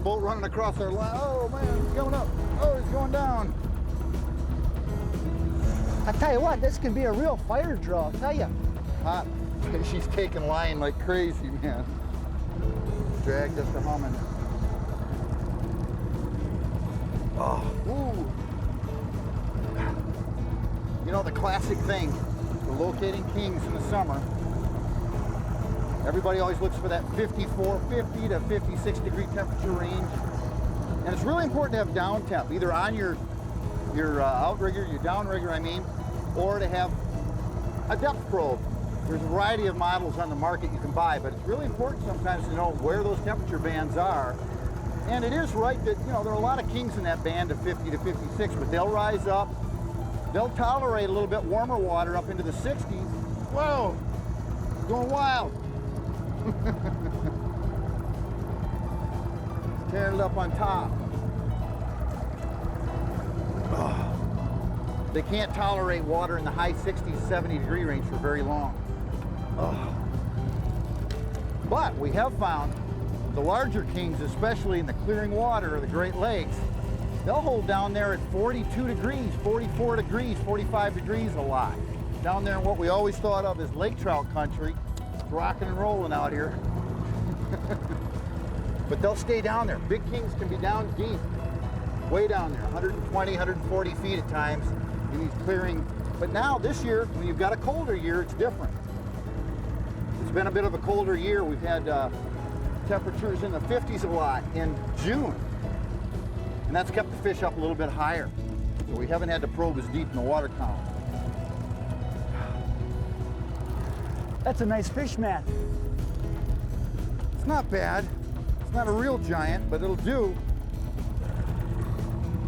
boat running across our line. Oh man, he's going up. Oh, he's going down. I tell you what, this could be a real fire drill, I'll tell you. Hot. She's taking line like crazy, man. Drag just a humming. Oh, ooh. You know the classic thing, for locating kings in the summer, everybody always looks for that 54, 50 to 56 degree temperature range. And it's really important to have down temp, either on your outrigger, your downrigger I mean, or to have a depth probe. There's a variety of models on the market you can buy, but it's really important sometimes to know where those temperature bands are. And it is right that, you know, there are a lot of kings in that band of 50 to 56, but they'll rise up. They'll tolerate a little bit warmer water up into the 60s. Whoa, going wild. Tearing it up on top. Oh. They can't tolerate water in the high 60s, 70 degree range for very long. Oh. But we have found the larger kings, especially in the clearing water of the Great Lakes, they'll hold down there at 42 degrees, 44 degrees, 45 degrees a lot. Down there in what we always thought of as lake trout country, rocking and rolling out here. But they'll stay down there. Big kings can be down deep, way down there, 120, 140 feet at times in these clearing. But now this year, when you've got a colder year, it's different. It's been a bit of a colder year. We've had temperatures in the 50s a lot in June. And that's kept the fish up a little bit higher. So we haven't had to probe as deep in the water column. That's a nice fish, Matt. It's not bad. It's not a real giant, but it'll do.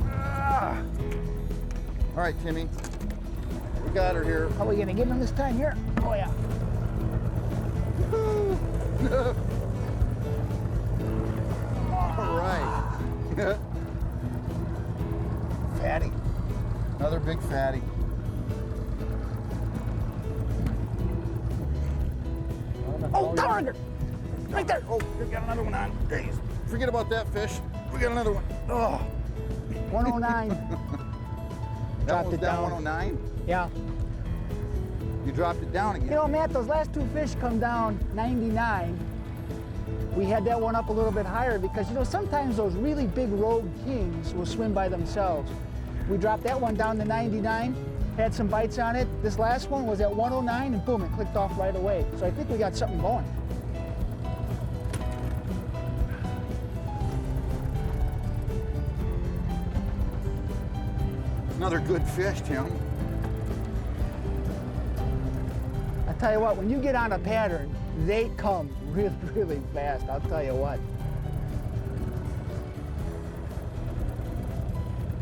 Ah. All right, Timmy. We got her here. Are we gonna get him this time here? Oh yeah. All right. Fatty. Another big fatty. Oh, tiger! Right there! Oh, we got another one on. Jeez. Forget about that fish. We got another one. Oh. 109. That Dropped one's it down down. 109. Yeah. You dropped it down again. You know, Matt, those last two fish come down 99. We had that one up a little bit higher because, you know, sometimes those really big rogue kings will swim by themselves. We dropped that one down to 99, had some bites on it. This last one was at 109 and boom, it clicked off right away. So I think we got something going. Another good fish, Tim. I tell you what, when you get on a pattern, they come really, really fast. I'll tell you what.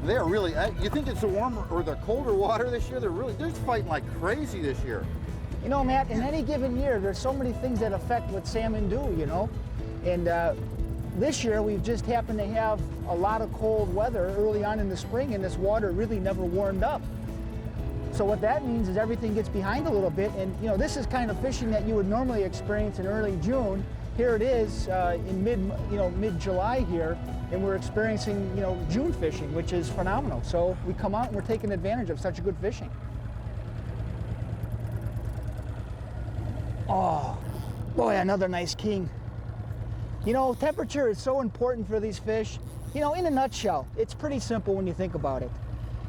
They are really, you think it's the warmer or the colder water this year? They're just fighting like crazy this year. You know, Matt, in any given year, there's so many things that affect what salmon do, you know? And this year, we've just happened to have a lot of cold weather early on in the spring, and this water really never warmed up. So what that means is everything gets behind a little bit, and you know, this is kind of fishing that you would normally experience in early June. Here it is in mid-July here, and we're experiencing, you know, June fishing, which is phenomenal. So we come out and we're taking advantage of such good fishing. Oh, boy, another nice king. You know, temperature is so important for these fish. You know, in a nutshell, it's pretty simple when you think about it.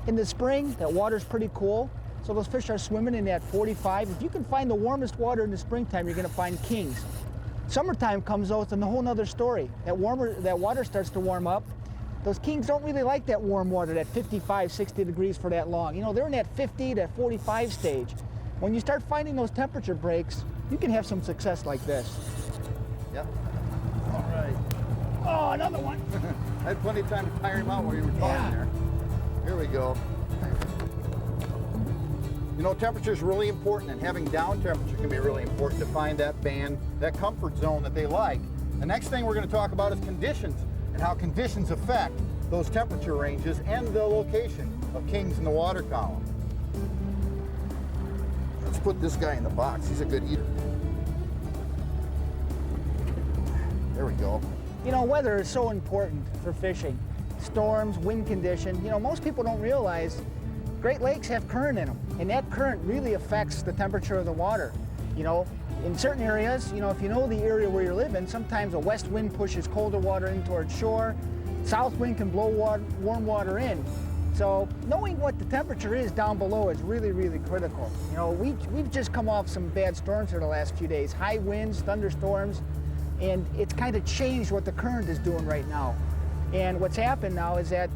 In the spring, that water's pretty cool, so those fish are swimming in that 45. If you can find the warmest water in the springtime, you're gonna find kings. Summertime comes though, it's a whole nother story. That water starts to warm up. Those kings don't really like that warm water, that 55, 60 degrees for that long. You know, they're in that 50 to 45 stage. When you start finding those temperature breaks, you can have some success like this. Yep. All right. Oh, another one. I had plenty of time to tire him out while you were talking there. Here we go. You know, temperature is really important, and having down temperature can be really important to find that band, that comfort zone that they like. The next thing we're going to talk about is conditions and how conditions affect those temperature ranges and the location of kings in the water column. Let's put this guy in the box. He's a good eater. There we go. You know, weather is so important for fishing. Storms, wind condition. You know, most people don't realize Great Lakes have current in them, and that current really affects the temperature of the water. You know, in certain areas, you know, if you know the area where you're living, sometimes a west wind pushes colder water in towards shore. South wind can blow warm water in. So knowing what the temperature is down below is really, really critical. You know, we've just come off some bad storms for the last few days, high winds, thunderstorms, and it's kind of changed what the current is doing right now. And what's happened now is that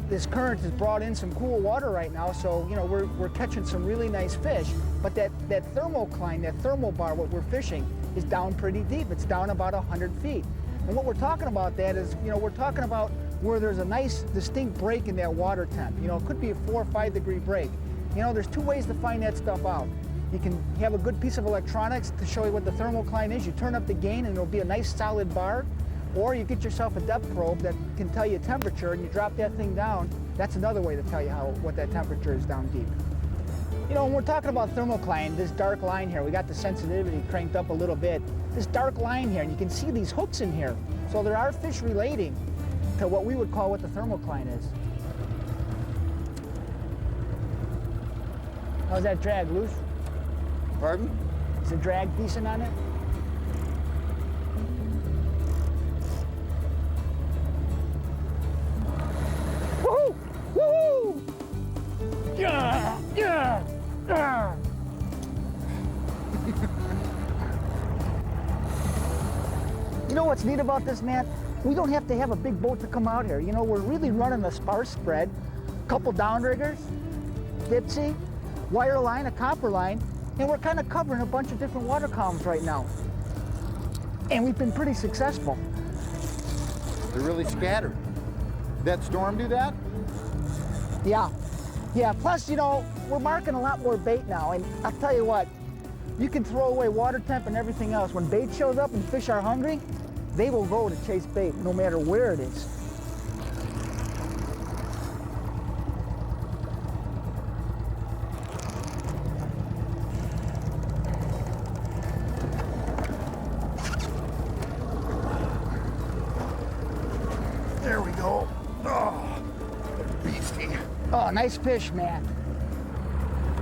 this current has brought in some cool water right now, so you know we're catching some really nice fish. But that thermocline, that thermal bar, what we're fishing, is down pretty deep. It's down about 100 feet. And what we're talking about that is, you know, we're talking about where there's a nice distinct break in that water temp. You know, it could be a 4 or 5 degree break. You know, there's two ways to find that stuff out. You can have a good piece of electronics to show you what the thermocline is. You turn up the gain and it'll be a nice solid bar. Or you get yourself a depth probe that can tell you temperature and you drop that thing down. That's another way to tell you what that temperature is down deep. You know, when we're talking about thermocline, this dark line here, we got the sensitivity cranked up a little bit. This dark line here, and you can see these hooks in here. So there are fish relating to what we would call what the thermocline is. How's that drag, loose? Pardon? Is the drag decent on it? Woohoo! Woohoo! Yeah! Yeah! Yeah! You know what's neat about this, Matt? We don't have to have a big boat to come out here. You know, we're really running a sparse spread, a couple downriggers, dipsy, wire line, a copper line, and we're kind of covering a bunch of different water columns right now. And we've been pretty successful. They're really scattered. Did that storm do that? Yeah. Yeah, plus, you know, we're marking a lot more bait now, and I'll tell you what, you can throw away water temp and everything else. When bait shows up and fish are hungry, they will go to chase bait no matter where it is. There we go. Oh, what a beastie. Oh, nice fish, Matt.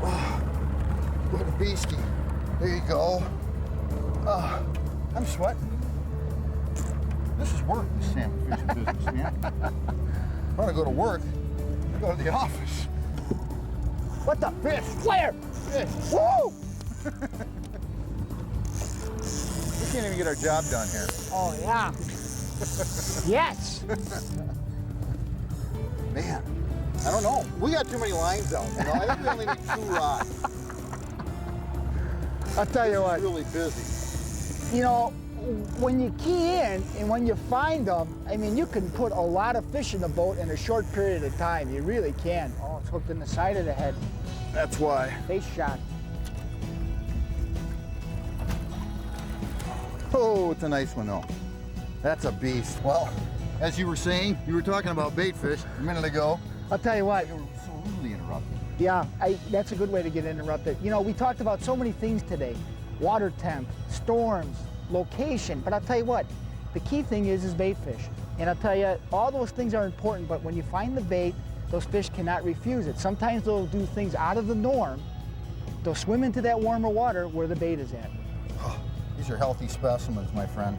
Oh, what a beastie. There you go. Oh, I'm sweating. This is work, this salmon fishing business, man. If I want to go to work, I go to the office. What the fish? Where? Fish. Woo! We can't even get our job done here. Oh, yeah. Yes. Man, I don't know. We got too many lines out, you know? I think we only need 2 rods. I'll tell you what. It's really busy. You know, when you key in and when you find them, I mean, you can put a lot of fish in the boat in a short period of time. You really can. Oh, it's hooked in the side of the head. That's why. Face shot. Oh, it's a nice one though. That's a beast. Well, as you were saying, you were talking about bait fish a minute ago. I'll tell you what. You were so rudely interrupted. Yeah, that's a good way to get interrupted. You know, we talked about so many things today. Water temp, storms, location, but I'll tell you what, the key thing is bait fish. And I'll tell you, all those things are important, but when you find the bait, those fish cannot refuse it. Sometimes they'll do things out of the norm. They'll swim into that warmer water where the bait is at. Oh, these are healthy specimens, my friend.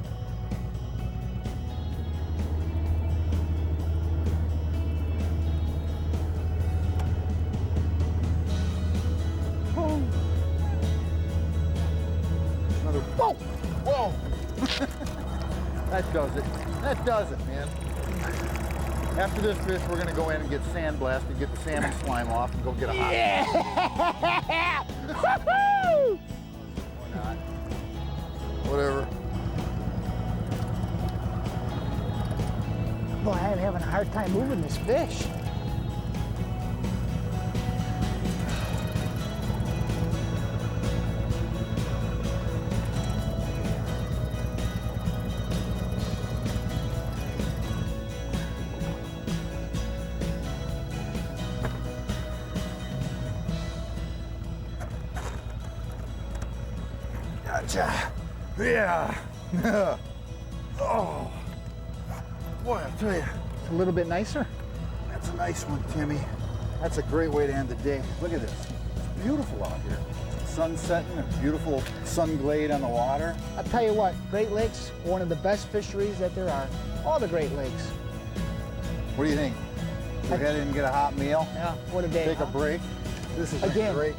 Another, whoa, whoa. That does it. That does it, man. After this fish, we're gonna go in and get sandblasted, get the salmon slime off, and go get a hot. Yeah! Woohoo! Or not. Whatever. Boy, I'm having a hard time moving this fish. Gotcha. Yeah. Oh. Boy, I'll tell you, It's a little bit nicer. that's a nice one, Timmy. That's a great way to end the day. Look at this. It's beautiful out here. Sun setting, a beautiful sun glade on the water. I'll tell you what, Great Lakes are one of the best fisheries that there are. All the Great Lakes. What do you think? We're headed and get a hot meal, Yeah, what a day. take huh? a break. This is Again, great.